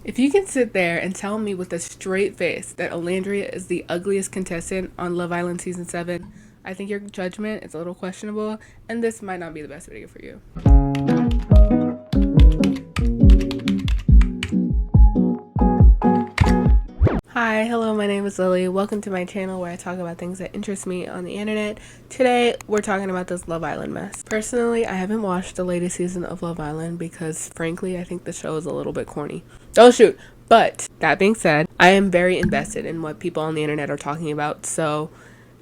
If you can sit there and tell me with a straight face that Olandria is the ugliest contestant on Love Island Season 7, I think your judgment is a little questionable, and this might not be the best video for you. Hi, hello, my name is Lily. Welcome to my channel where I talk about things that interest me on the internet. Today, we're talking about this Love Island mess. Personally, I haven't watched the latest season of Love Island because, frankly, I think the show is a little bit corny. Oh shoot! But, that being said, I am very invested in what people on the internet are talking about, so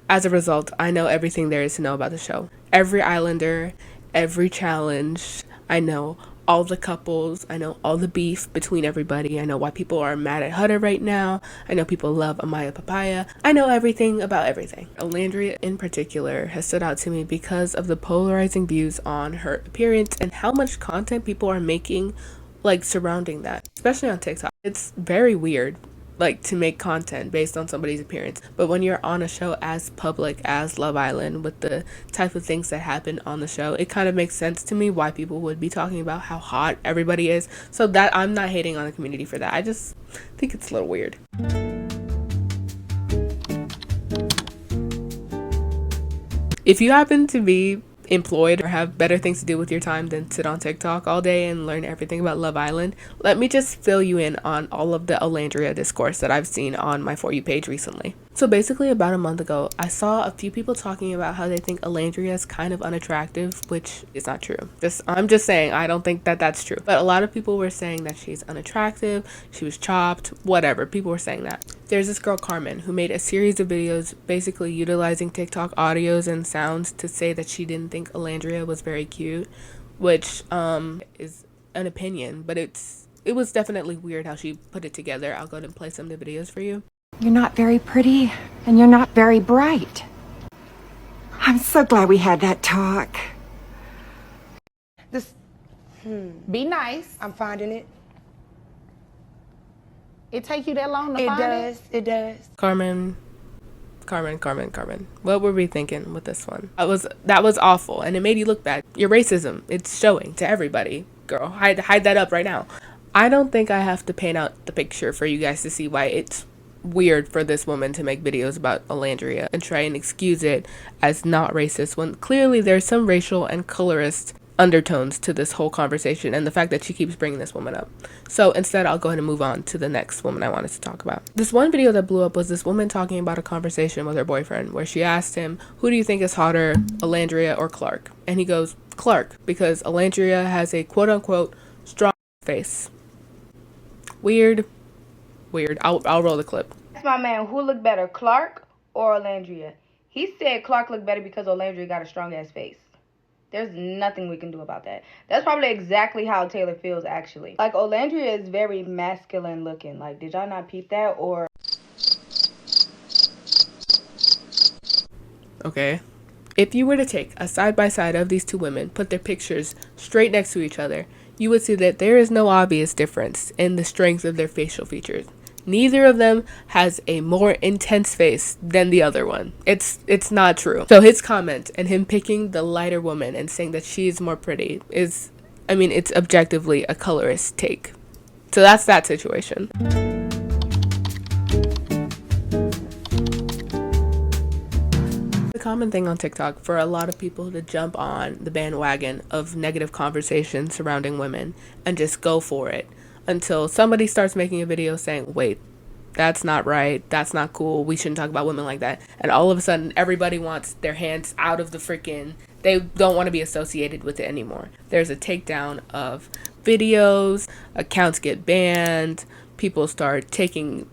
as a result, I know everything there is to know about the show. Every islander, every challenge, I know all the couples, I know all the beef between everybody, I know why people are mad at Hutter right now, I know people love Amaya Papaya, I know everything about everything. Olandria in particular has stood out to me because of the polarizing views on her appearance and how much content people are making like surrounding that, especially on TikTok. It's very weird like to make content based on somebody's appearance, but when you're on a show as public as Love Island with the type of things that happen on the show, it kind of makes sense to me why people would be talking about how hot everybody is. So that I'm not hating on the community for that, I just think it's a little weird. If you happen to be employed or have better things to do with your time than sit on TikTok all day and learn everything about Love Island, let me just fill you in on all of the olandria discourse that I've seen on my For You page recently. So basically about a month ago, I saw a few people talking about how they think Olandria is kind of unattractive, which is not true. I'm just saying, I don't think that that's true. But a lot of people were saying that she's unattractive, she was chopped, whatever. People were saying that. There's this girl, Carmen, who made a series of videos basically utilizing TikTok audios and sounds to say that she didn't think Olandria was very cute, which is an opinion, but it was definitely weird how she put it together. I'll go ahead and play some of the videos for you. You're not very pretty, and you're not very bright. I'm so glad we had that talk. Be nice. I'm finding it. It take you that long to It find does. It does. Carmen. What were we thinking with this one? That was awful, and it made you look bad. Your racism, it's showing to everybody. Girl, hide that up right now. I don't think I have to paint out the picture for you guys to see why it's weird for this woman to make videos about Olandria and try and excuse it as not racist when clearly there's some racial and colorist undertones to this whole conversation and the fact that she keeps bringing this woman up. So instead, I'll go ahead and move on to the next woman I wanted to talk about. This one video that blew up was this woman talking about a conversation with her boyfriend where she asked him, who do you think is hotter, Olandria or Clark? And he goes, Clark, because Olandria has a quote-unquote strong face. Weird. I'll roll the clip. That's my man. Who looked better, Clark or Olandria? He said Clark looked better because Olandria got a strong ass face. There's nothing we can do about that. That's probably exactly how Taylor feels, actually. Like, Olandria is very masculine looking. Like, did y'all not peep that? Or okay. If you were to take a side-by-side of these two women, put their pictures straight next to each other, you would see that there is no obvious difference in the strength of their facial features. Neither of them has a more intense face than the other one. It's not true. So his comment and him picking the lighter woman and saying that she's more pretty is, I mean, it's objectively a colorist take. So that's that situation. The common thing on TikTok for a lot of people to jump on the bandwagon of negative conversation surrounding women and just go for it until somebody starts making a video saying, wait, that's not right, that's not cool, we shouldn't talk about women like that, and all of a sudden everybody wants their hands out of the freaking, they don't want to be associated with it anymore. There's a takedown of videos, accounts get banned, people start taking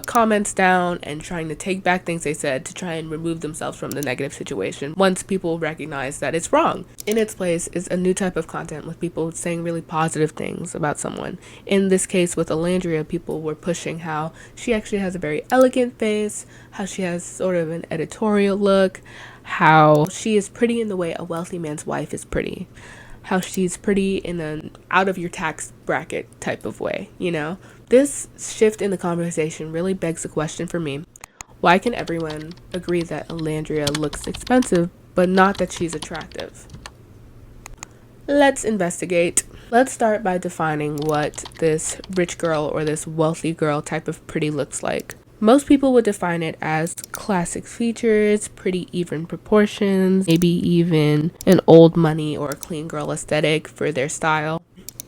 comments down and trying to take back things they said to try and remove themselves from the negative situation once people recognize that it's wrong. In its place is a new type of content with people saying really positive things about someone. In this case with Olandria, people were pushing how she actually has a very elegant face, how she has sort of an editorial look, how she is pretty in the way a wealthy man's wife is pretty, how she's pretty in an out of your tax bracket type of way, you know? This shift in the conversation really begs the question for me. Why can everyone agree that Olandria looks expensive, but not that she's attractive? Let's investigate. Let's start by defining what this rich girl or this wealthy girl type of pretty looks like. Most people would define it as classic features, pretty even proportions, maybe even an old money or a clean girl aesthetic for their style.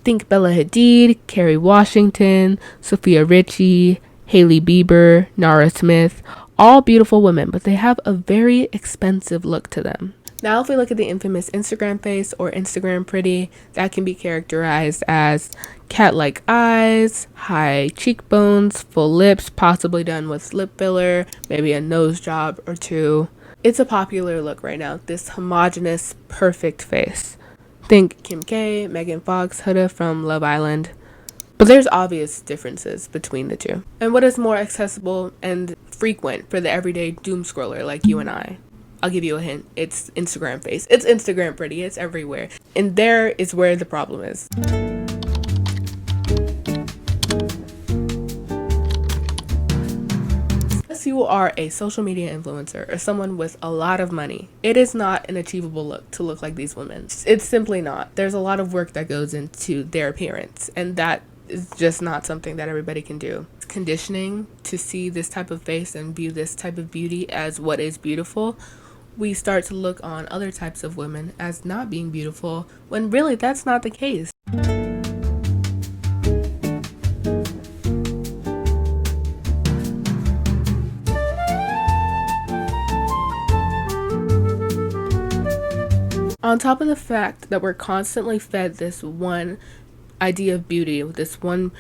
Think Bella Hadid, Kerry Washington, Sophia Richie, Hailey Bieber, Nara Smith, all beautiful women, but they have a very expensive look to them. Now, if we look at the infamous Instagram face or Instagram pretty, that can be characterized as cat-like eyes, high cheekbones, full lips, possibly done with lip filler, maybe a nose job or two. It's a popular look right now, this homogeneous, perfect face. Think Kim K, Megan Fox, Huda from Love Island. But there's obvious differences between the two. And what is more accessible and frequent for the everyday doom scroller like you and I? I'll give you a hint. It's Instagram face. It's Instagram pretty. It's everywhere. And there is where the problem is. Unless you are a social media influencer or someone with a lot of money, it is not an achievable look to look like these women. It's simply not. There's a lot of work that goes into their appearance, and that is just not something that everybody can do. It's conditioning to see this type of face and view this type of beauty as what is beautiful. We start to look on other types of women as not being beautiful, when really that's not the case. On top of the fact that we're constantly fed this one idea of beauty, this one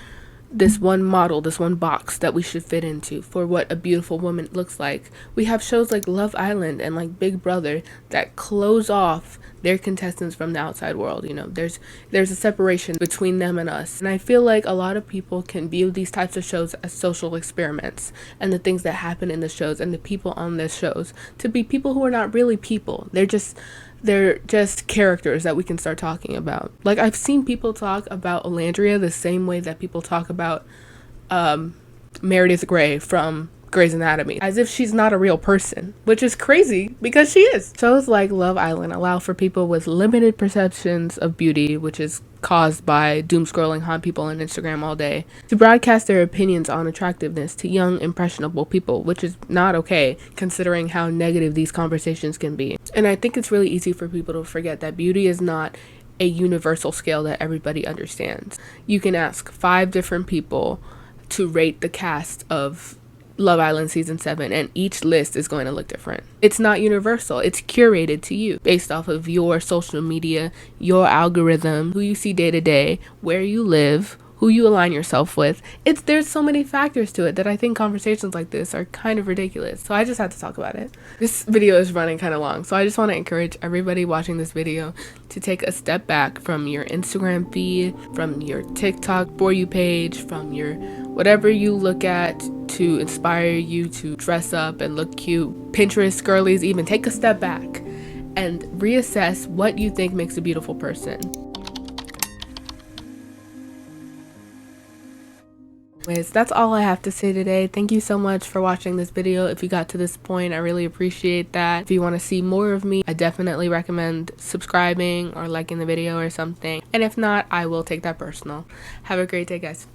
model, this one box that we should fit into for what a beautiful woman looks like, we have shows like Love Island and like Big Brother that close off their contestants from the outside world. You know, there's a separation between them and us, and I feel like a lot of people can view these types of shows as social experiments, and the things that happen in the shows and the people on the shows to be people who are not really people. They're just characters that we can start talking about. Like, I've seen people talk about Olandria the same way that people talk about Meredith Grey from Grey's Anatomy, as if she's not a real person, which is crazy because she is. Shows like Love Island allow for people with limited perceptions of beauty, which is caused by doom scrolling on people on Instagram all day, to broadcast their opinions on attractiveness to young, impressionable people, which is not okay considering how negative these conversations can be. And I think it's really easy for people to forget that beauty is not a universal scale that everybody understands. You can ask 5 different people to rate the cast of Love Island season 7, and each list is going to look different. It's not universal. It's curated to you based off of your social media, your algorithm, who you see day to day, where you live, who you align yourself with. There's so many factors to it that I think conversations like this are kind of ridiculous. So I just had to talk about it. This video is running kind of long, so I just want to encourage everybody watching this video to take a step back from your Instagram feed, from your TikTok For You page, from your whatever you look at to inspire you to dress up and look cute. Pinterest, girlies, even take a step back and reassess what you think makes a beautiful person. Anyways, that's all I have to say today. Thank you so much for watching this video. If you got to this point, I really appreciate that. If you want to see more of me, I definitely recommend subscribing or liking the video or something. And if not, I will take that personal. Have a great day, guys.